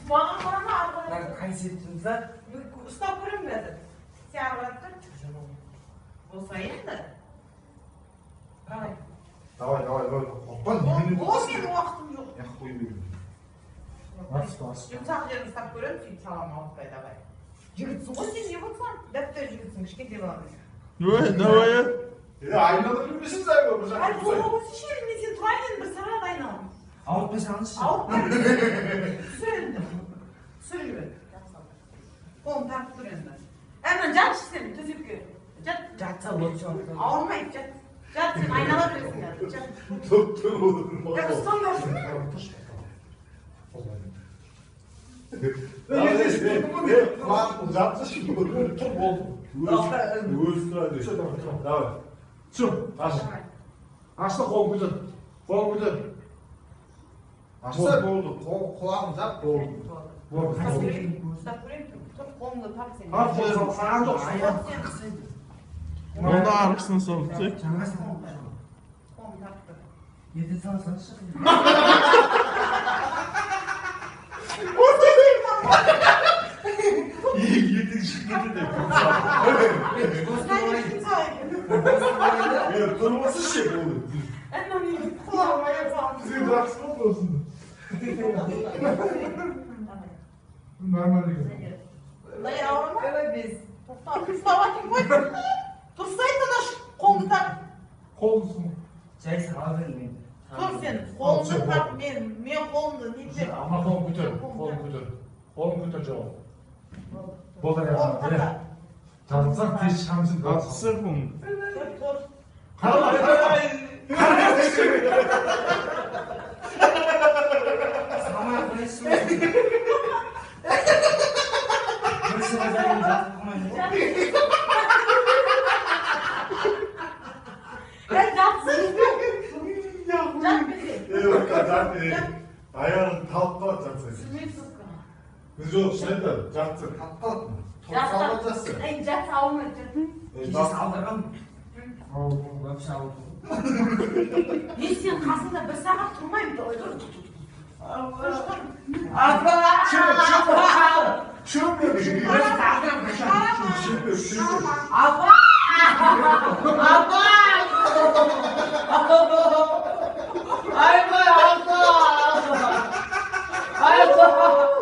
Bana bana araba. Ben kaysettimse. Stop görünmedi. Sen araba. Olsa yendi. Давай. Давай. Оппан, Benim vaktim yok. Я хуй берем. Бас. Жұмсақ жерін ұстап көремін, сөйтіп саламын ауытпай давай. Жігітсің ғой сен не болсаң? Дәптер жігітсің, кішкентай баламыз. Давай. Айналып жүрмесін зайбы бір Ай, жаққа. бұл осы шеріне сен тұрайын енді бір сағат айналам. Ауытпай салыңызшы. Ауытпай. Түсір енді. Түсір жібер. Қолын тартып тұр енді. Әмін жатшы сен төсекке. Жат. Жатса лучше. Ауырмайды, жат. Жат, сен айнала бересің қазір. Жат. Тұр olur. Ya standarsın. Kulağım uzattı şimdi. Tur oldu. Öz duradi. Давай. Çık. Aç. Açtı kol güdür. Kol güdür. Açtı oldu. Kulağım uzat oldu. Ұстап көрейін. Тұр, қолыңды тап сен. Tart koyalım. Sağın yok. Onda ağrısını saldı. Жаңа салып. Қолыңды тартып тұр. Ертең салсаңызшы. Yedik şimdi de. Ya durması şey oldu. Әннен кейін құлағыма ертіп Sizin rahatsız olmasın. Normal değil. Құдай ауырма? Біз. Тоқта, ұстап атың ғой. Тұрсайын да қолыңды тартып. Kolsun. Жай сала бермейді. Тұр сен, қолыңды тартып, мен қолымды нетпеп. Ama kolum götür. Kolum götür. Kolum götür cevap. Bolda Қолыңды yazan. тартып. Tanıtsan tez şamsın. Atsı bunu. Тұр. Салмай қойсын. Бір сыға жайын жатып қоймайды. Жатсың. Жат бесе. Yok zaten ayağın kalkma atacaksın. Сүмет соққан. Kız yok şey de yatsın. Kalkma. Toksalacaksın. Ай, жат салмайды, жат. Кеше салдырған. Вообще ауырды. Мен сен қасында бір сағат тұрмаймын. Ayba!